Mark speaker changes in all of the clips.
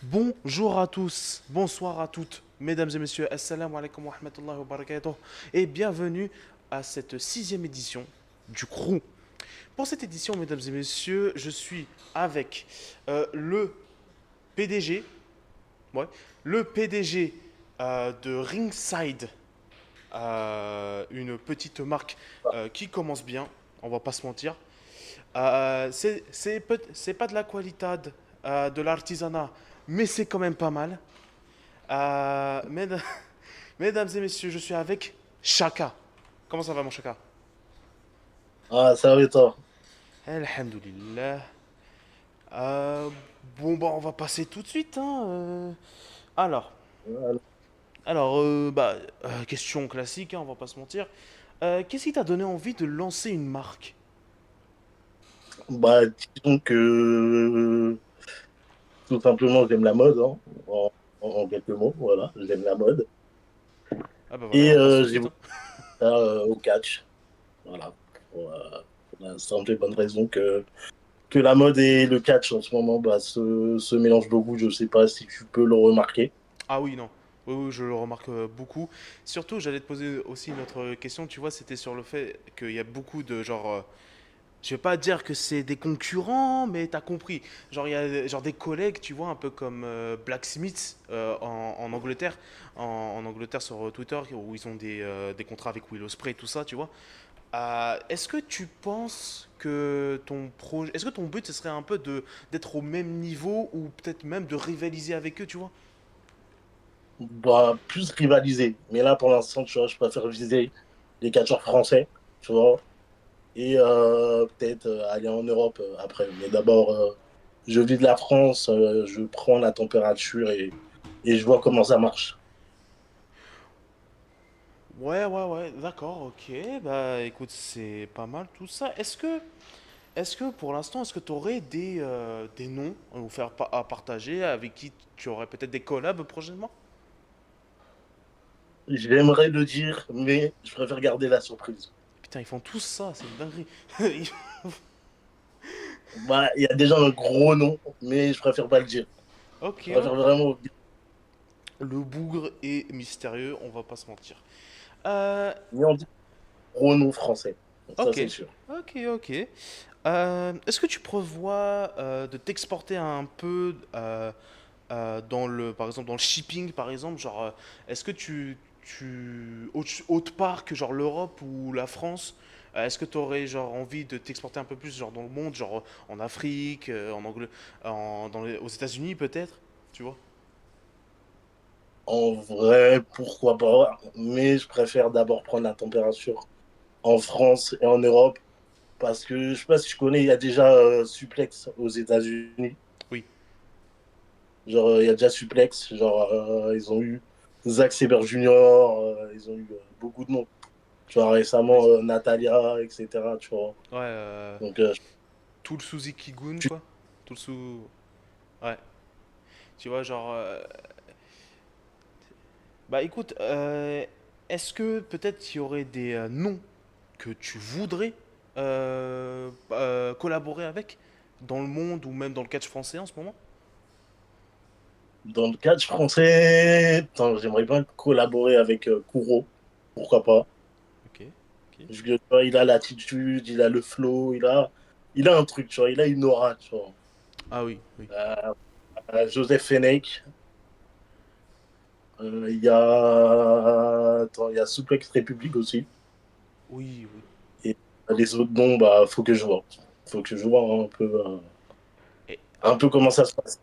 Speaker 1: Bonjour à tous, bonsoir à toutes, mesdames et messieurs, assalamu alaikum wa rahmatullahi wa barakatuh, et bienvenue à cette sixième édition du Crew. Pour cette édition, mesdames et messieurs, je suis avec le PDG, ouais, le PDG de Ringside, une petite marque qui commence bien, on va pas se mentir. C'est pas de la qualitad, de l'artisanat, mais c'est quand même pas mal. Euh, mesdames, mesdames et messieurs, je suis avec Chaka. Comment ça va, mon Chaka?
Speaker 2: Ah, ça va et toi?
Speaker 1: Alhamdulillah. Euh, bon, bah, on va passer tout de suite, hein. Alors,
Speaker 2: Voilà.
Speaker 1: question classique, hein, on va pas se mentir. Qu'est-ce qui t'a donné envie de lancer une marque?
Speaker 2: Bah, disons que tout simplement, j'aime la mode, hein, en quelques mots, voilà, j'aime la mode.
Speaker 1: Ah bah voilà,
Speaker 2: Et
Speaker 1: on passe tout de
Speaker 2: j'ai
Speaker 1: suite,
Speaker 2: voulu
Speaker 1: hein.
Speaker 2: faire ça au catch, voilà, pour la simple et bonne raison que la mode et le catch en ce moment bah, se mélangent beaucoup, je sais pas si tu peux le remarquer.
Speaker 1: Ah oui, non. Oui, oui, je le remarque beaucoup. Surtout, j'allais te poser aussi une autre question, tu vois, c'était sur le fait qu'il y a beaucoup de je vais pas dire que c'est des concurrents, mais t'as compris. Genre, il y a genre des collègues, tu vois, un peu comme Blacksmith en Angleterre. En Angleterre sur Twitter, où ils ont des contrats avec Willow Spray, tout ça, tu vois. Est-ce que tu penses que ton projet. Est-ce que ton but, ce serait un peu d'être au même niveau ou peut-être même de rivaliser avec eux, tu vois?
Speaker 2: Bah, plus rivaliser, mais là pour l'instant, tu vois, je préfère viser les catcheurs français, tu vois. Et peut-être aller en Europe après. Mais d'abord, je vis de la France, je prends la température et je vois comment ça marche.
Speaker 1: Ouais, ouais, ouais, d'accord, ok. Bah écoute, c'est pas mal tout ça. Est-ce que pour l'instant, est-ce que tu aurais des noms à nous faire à partager avec qui tu aurais peut-être des collabs prochainement?
Speaker 2: J'aimerais le dire, mais je préfère garder la surprise.
Speaker 1: Putain, ils font tous ça, c'est une dinguerie.
Speaker 2: Bah, il y a déjà un gros nom, mais je préfère pas le dire.
Speaker 1: Ok,
Speaker 2: Je préfère
Speaker 1: ok.
Speaker 2: vraiment.
Speaker 1: Le bougre est mystérieux, on va pas se mentir. Euh,
Speaker 2: Mais on dit gros nom français. Ça,
Speaker 1: ok,
Speaker 2: c'est sûr.
Speaker 1: ok, ok. Est-ce que tu prévois de t'exporter un peu dans par exemple, dans le shipping, par exemple, est-ce que autre part que genre l'Europe ou la France, est-ce que tu aurais genre envie de t'exporter un peu plus genre dans le monde, genre en Afrique, aux États-Unis peut-être, tu vois?
Speaker 2: En vrai, pourquoi pas. Mais je préfère d'abord prendre la température en France et en Europe. Parce que je sais pas si tu connais, il y a déjà Suplex aux États-Unis.
Speaker 1: Oui.
Speaker 2: Genre, il y a déjà Suplex. Genre, ils ont eu Zack Sabre Jr., ils ont eu beaucoup de noms. Tu vois, récemment,
Speaker 1: Oui.
Speaker 2: Natalia, etc. Tu vois.
Speaker 1: Ouais.
Speaker 2: Donc,
Speaker 1: Tout le Suzuki-gun,
Speaker 2: tu-
Speaker 1: quoi. Tout le sous. Ouais. Tu vois, bah écoute, est-ce que peut-être il y aurait des noms que tu voudrais collaborer avec dans le monde ou même dans le catch français en ce moment?
Speaker 2: dans le catch français, attends, j'aimerais bien collaborer avec Kuro. Pourquoi pas?
Speaker 1: Ok, ok.
Speaker 2: Parce que, tu vois, il a l'attitude, il a le flow, il a un truc, tu vois, il a une aura, tu vois.
Speaker 1: Ah oui, oui.
Speaker 2: Euh, Joseph Fenech, il y a, attends, il y a Suplex République aussi.
Speaker 1: Oui, oui.
Speaker 2: Et les autres noms, bah, faut que je vois. Faut que je vois
Speaker 1: Et,
Speaker 2: un peu comment ça se passe.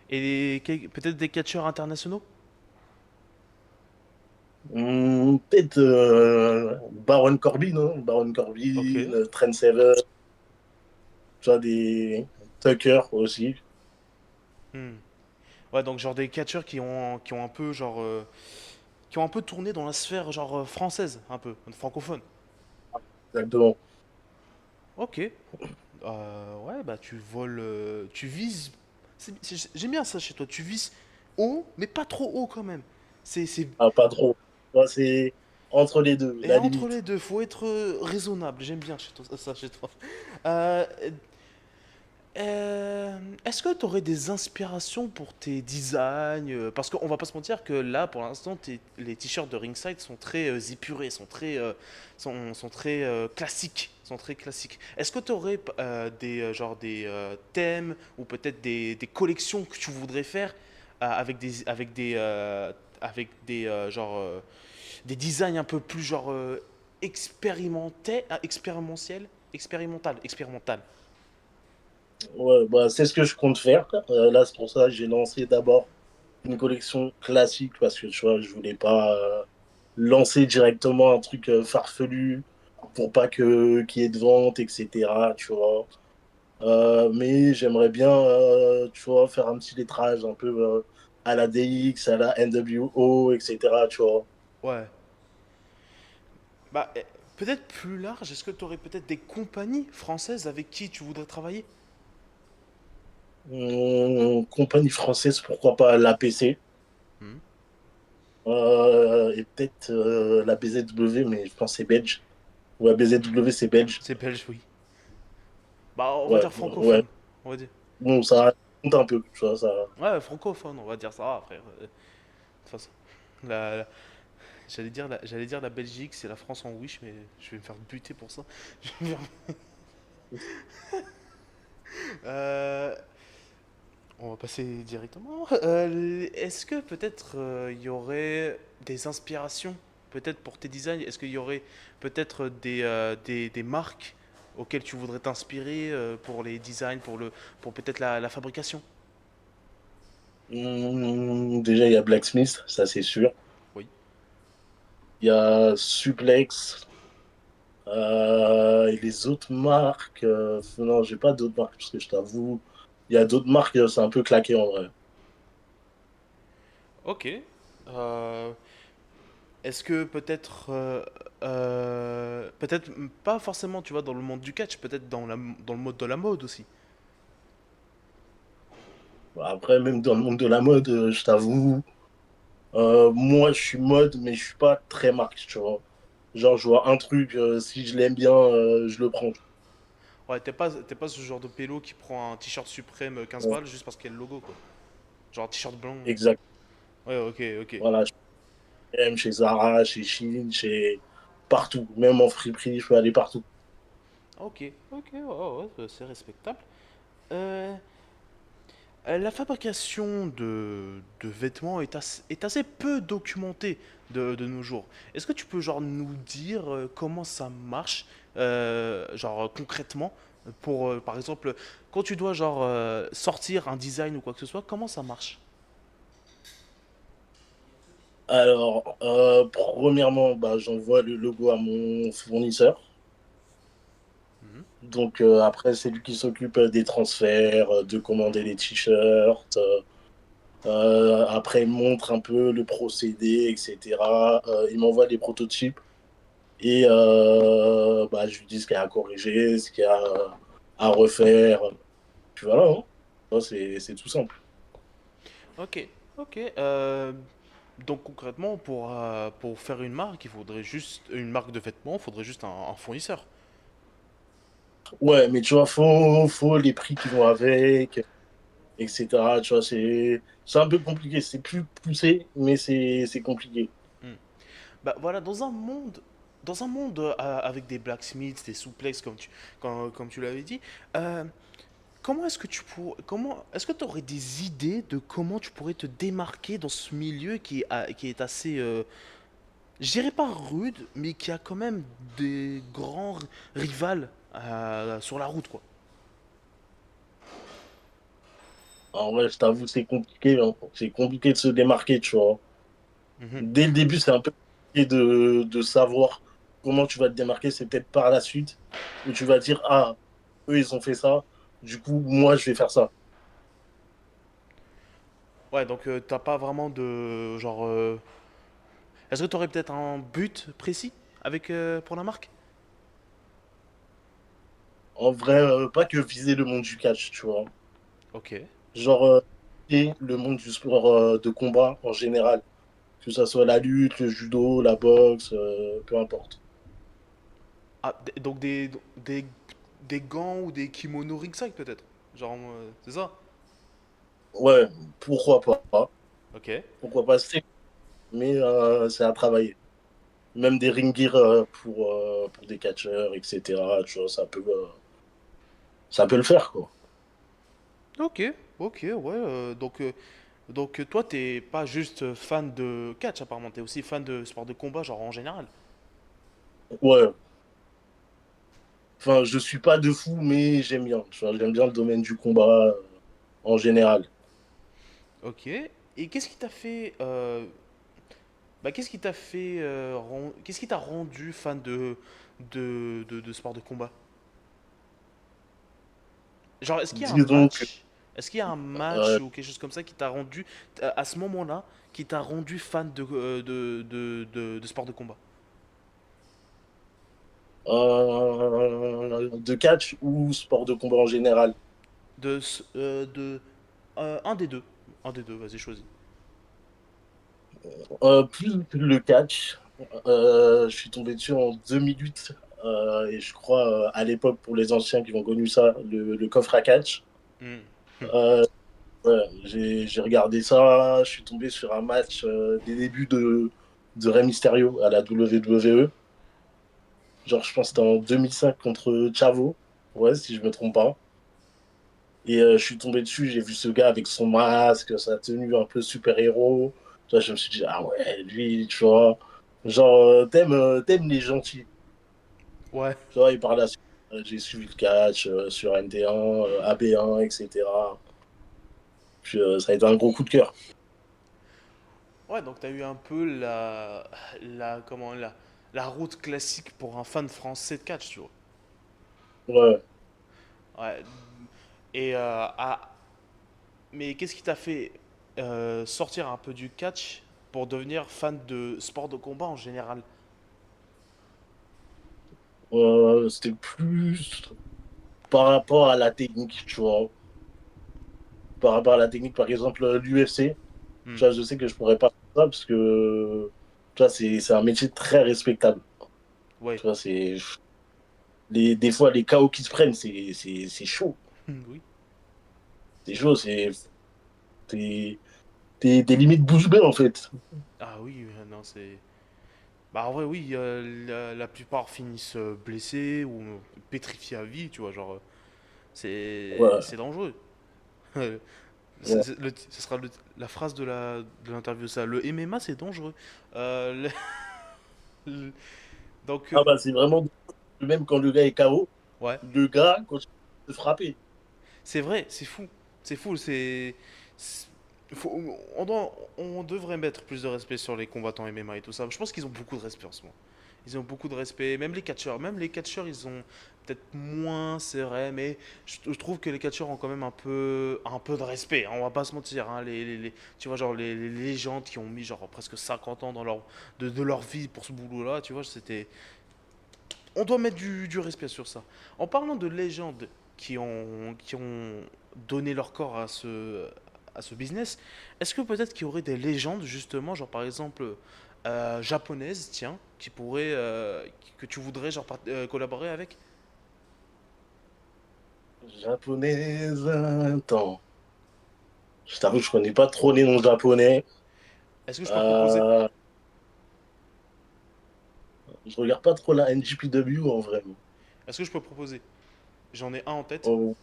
Speaker 1: peut-être des catcheurs internationaux?
Speaker 2: Peut-être Baron Corbin, hein. Baron
Speaker 1: Ok.
Speaker 2: Corbin, Trent Seven, tu vois, des Tucker aussi.
Speaker 1: Hmm. Ouais, donc genre des catcheurs qui ont un peu qui ont un peu tourné dans la sphère française, un peu, francophone.
Speaker 2: Exactement.
Speaker 1: Ok. Ouais, bah tu vises. J'aime bien ça chez toi. Tu vises haut, mais pas trop haut quand même. C'est
Speaker 2: Ah, pas trop. Tu vois, c'est entre les deux,
Speaker 1: et
Speaker 2: la
Speaker 1: entre les
Speaker 2: limite.
Speaker 1: deux, faut être raisonnable. J'aime bien ça chez toi. Euh, Est-ce que tu aurais des inspirations pour tes designs? Parce qu'on va pas se mentir que là, pour l'instant, les t-shirts de Ringside sont très épurés, sont très classiques, sont très classiques. Est-ce que tu aurais des thèmes ou peut-être des collections que tu voudrais faire avec des designs un peu plus expérimental.
Speaker 2: Ouais, bah, c'est ce que je compte faire. Là, c'est pour ça que j'ai lancé d'abord une collection classique parce que tu vois, je voulais pas lancer directement un truc farfelu pour pas que qu'il y ait de vente, etc. Tu vois. Mais j'aimerais bien, tu vois, faire un petit lettrage un peu à la DX, à la NWO, etc. Tu vois.
Speaker 1: Ouais. Bah, peut-être plus large, est-ce que tu aurais peut-être des compagnies françaises avec qui tu voudrais travailler?
Speaker 2: Compagnie française, pourquoi pas l'APC
Speaker 1: Hmm.
Speaker 2: et peut-être la BZW, mais je pense que c'est belge. Ou la BZW, c'est belge.
Speaker 1: C'est belge, oui. Bah, on va
Speaker 2: Ouais,
Speaker 1: dire
Speaker 2: ouais.
Speaker 1: francophone. On va dire.
Speaker 2: Bon, ça compte un peu, tu vois, ça.
Speaker 1: Ouais, francophone, on va dire ça, frère. De toute façon, j'allais dire la Belgique, c'est la France en Wish, mais je vais me faire buter pour ça. Je vais me faire- Euh, on va passer directement. Est-ce que peut-être il y aurait des inspirations, peut-être pour tes designs? Est-ce qu'il y aurait peut-être des marques auxquelles tu voudrais t'inspirer pour les designs, pour peut-être la fabrication?
Speaker 2: Déjà, il y a Blacksmith, ça c'est sûr.
Speaker 1: Oui.
Speaker 2: Il y a Suplex. Et les autres marques, non, j'ai pas d'autres marques, parce que je t'avoue, il y a d'autres marques, c'est un peu claqué en vrai.
Speaker 1: Ok. Euh, Est-ce que peut-être pas forcément, tu vois, dans le monde du catch, peut-être dans le mode de la mode aussi.
Speaker 2: Après, même dans le monde de la mode, je t'avoue, moi je suis mode, mais je suis pas très marque, tu vois. Genre, je vois un truc, si je l'aime bien, je le prends.
Speaker 1: Ouais, t'es pas ce genre de pélo qui prend un t-shirt suprême 15
Speaker 2: Ouais,
Speaker 1: balles juste parce qu'il y a le logo, quoi. Genre un t-shirt blanc.
Speaker 2: exact.
Speaker 1: Ouais, ok, ok.
Speaker 2: Voilà, je aime chez Zara, chez Shein, chez partout. Même en friperie, je peux aller partout.
Speaker 1: Ok, ok, ouais, ouais, c'est respectable. Euh, la fabrication de vêtements est assez peu documentée de nos jours. Est-ce que tu peux genre nous dire comment ça marche, concrètement, pour par exemple quand tu dois sortir un design ou quoi que ce soit, comment ça marche?
Speaker 2: Alors, premièrement, bah, j'envoie le logo à mon fournisseur.
Speaker 1: Mhm.
Speaker 2: Donc après, c'est lui qui s'occupe des transferts, de commander les t-shirts. Après, il montre un peu le procédé, etc. Il m'envoie les prototypes et bah, je lui dis ce qu'il y a à corriger, ce qu'il y a à refaire. Puis voilà, hein. C'est tout simple.
Speaker 1: Ok, ok. Donc concrètement, pour faire une marque, il faudrait juste une marque de vêtements, il faudrait juste un fournisseur.
Speaker 2: Ouais, mais tu vois, faut les prix qui vont avec, etc. Tu vois, c'est un peu compliqué. C'est plus poussé, mais c'est compliqué.
Speaker 1: Hmm. Bah voilà, dans un monde avec des blacksmiths, des souplexes comme tu l'avais dit, euh, comment est-ce que tu aurais des idées de comment tu pourrais te démarquer dans ce milieu qui est assez, je dirais pas rude, mais qui a quand même des grands rivales sur la route, quoi.
Speaker 2: En vrai, je t'avoue, c'est compliqué, hein. C'est compliqué de se démarquer, tu vois.
Speaker 1: Mhm.
Speaker 2: Dès le début, c'est un peu compliqué de savoir comment tu vas te démarquer. C'est peut-être par la suite où tu vas dire, ah, eux, ils ont fait ça. Du coup, moi, je vais faire ça.
Speaker 1: Ouais, donc t'as pas vraiment de est-ce que tu aurais peut-être un but précis pour la marque?
Speaker 2: En vrai, pas que viser le monde du catch, tu vois.
Speaker 1: Ok.
Speaker 2: Genre, et le monde du sport de combat en général. Que ça soit la lutte, le judo, la boxe, peu importe.
Speaker 1: Ah, donc des gants ou des kimonos ringside peut-être? Genre, c'est ça?
Speaker 2: Ouais, pourquoi pas?
Speaker 1: Ok.
Speaker 2: Pourquoi pas? Mais c'est à travailler. Même des ring gear pour des catcheurs, etc. Tu vois, ça peut le faire, quoi.
Speaker 1: Ok, ok, ouais. Donc toi, t'es pas juste fan de catch apparemment, t'es aussi fan de sport de combat, genre en général.
Speaker 2: Ouais, enfin, je suis pas de fou, mais j'aime bien. Tu vois, j'aime bien le domaine du combat en général.
Speaker 1: Ok. Et qu'est-ce qui t'a fait, qu'est-ce qui t'a fait, qu'est-ce qui t'a rendu fan de sport de combat? Genre,
Speaker 2: Disons que
Speaker 1: est-ce qu'il y a un match
Speaker 2: euh,
Speaker 1: ou quelque chose comme ça qui t'a rendu, à ce moment-là, qui t'a rendu fan de sport de combat?
Speaker 2: de catch ou sport de combat en général.
Speaker 1: De, un des deux. Un des deux, vas-y, choisis.
Speaker 2: Plus le catch, je suis tombé dessus en 2008 et je crois à l'époque pour les anciens qui ont connu ça, le coffre à catch.
Speaker 1: Hmm.
Speaker 2: Euh, ouais, j'ai regardé ça, je suis tombé sur un match des débuts de Rey Mysterio à la WWE. Genre, je pense que c'était en 2005 contre Chavo, ouais, si je me trompe pas. Et je suis tombé dessus, j'ai vu ce gars avec son masque, sa tenue un peu super-héros. Tu vois, je me suis dit, ah ouais, lui, tu vois, genre, t'aimes les gentils.
Speaker 1: Ouais.
Speaker 2: Tu vois, et par la suite, j'ai suivi le catch sur NT1, AB1, etc. Puis ça a été un gros coup de cœur.
Speaker 1: Ouais, donc t'as eu un peu la route classique pour un fan français de catch, tu vois.
Speaker 2: Ouais.
Speaker 1: Ouais. Et mais qu'est-ce qui t'a fait sortir un peu du catch pour devenir fan de sport de combat en général?
Speaker 2: C'était plus par rapport à la technique, tu vois. Par rapport à la technique, par exemple, l'UFC.
Speaker 1: Hmm.
Speaker 2: Tu vois, je sais que je pourrais pas faire ça parce que tu vois, c'est un métier très respectable.
Speaker 1: Ouais.
Speaker 2: Tu vois, des fois, les KO qui se prennent, c'est chaud.
Speaker 1: Oui.
Speaker 2: C'est chaud, t'es, t'es limite bouche bée, en fait.
Speaker 1: Ah oui, non, c'est. Bah en vrai, oui, la plupart finissent blessés ou pétrifiés à vie, tu vois, genre,
Speaker 2: Ouais,
Speaker 1: c'est dangereux.
Speaker 2: ouais.
Speaker 1: Ce sera la phrase de l'interview, ça. Le MMA, c'est dangereux. Euh, le- donc,
Speaker 2: Ah bah, c'est vraiment même quand le gars est KO,
Speaker 1: ouais,
Speaker 2: le gars continue de frapper.
Speaker 1: c'est vrai, c'est fou. C'est fou, c'est- on devrait mettre plus de respect sur les combattants MMA et tout ça. Je pense qu'ils ont beaucoup de respect en ce moment. Ils ont beaucoup de respect, même les catcheurs, ils ont peut-être moins, c'est vrai, mais je trouve que les catcheurs ont quand même un peu de respect, hein, on va pas se mentir, hein, tu vois, genre les légendes qui ont mis genre presque 50 ans de leur vie pour ce boulot-là, tu vois, on doit mettre du respect sur ça. En parlant de légendes qui ont donné leur corps à ce business, est-ce que peut-être qu'il y aurait des légendes justement, genre par exemple japonaises, tiens, que tu voudrais genre collaborer avec?
Speaker 2: Japonaise, attends. Je t'avoue, je connais pas trop les noms japonais.
Speaker 1: Est-ce que je peux proposer?
Speaker 2: Euh, je regarde pas trop la NJPW en vrai.
Speaker 1: Est-ce que je peux proposer? J'en ai un en tête.
Speaker 2: Oh,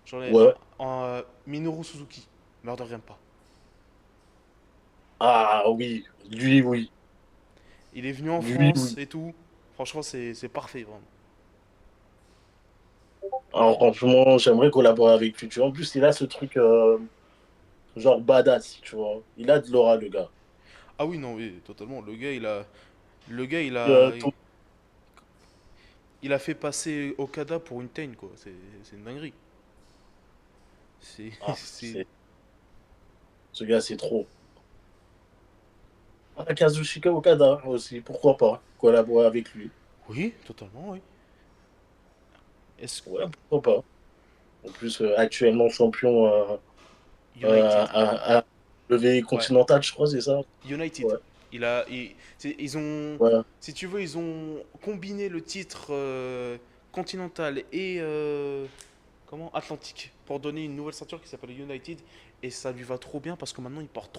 Speaker 1: J'en ai
Speaker 2: ouais.
Speaker 1: Minoru Suzuki. Murder pas.
Speaker 2: Ah oui, lui, oui.
Speaker 1: Il est venu en
Speaker 2: Lui,
Speaker 1: France
Speaker 2: oui.
Speaker 1: et tout. Franchement, c'est parfait, vraiment.
Speaker 2: Alors, franchement, j'aimerais collaborer avec lui. Tu vois. En plus, il a ce truc genre badass, tu vois. Il a de l'aura, le gars.
Speaker 1: Ah oui, non, oui, totalement. Le gars,
Speaker 2: Ton-
Speaker 1: il a fait passer Okada pour une teigne, quoi. C'est une dinguerie. C'est,
Speaker 2: Ah,
Speaker 1: c'est...
Speaker 2: ce gars, c'est trop. Ah, Kazushika Okada aussi, pourquoi pas collaborer avec lui.
Speaker 1: Oui, totalement, oui. Est-ce
Speaker 2: Ouais, pourquoi pas. En plus, actuellement champion
Speaker 1: United.
Speaker 2: à lever
Speaker 1: Ouais,
Speaker 2: continental, je crois, c'est ça?
Speaker 1: United.
Speaker 2: Ouais,
Speaker 1: Ils ont,
Speaker 2: ouais.
Speaker 1: si tu veux, ils ont combiné le titre continental et comment Atlantique. pour donner une nouvelle ceinture qui s'appelle United et ça lui va trop bien parce que maintenant il porte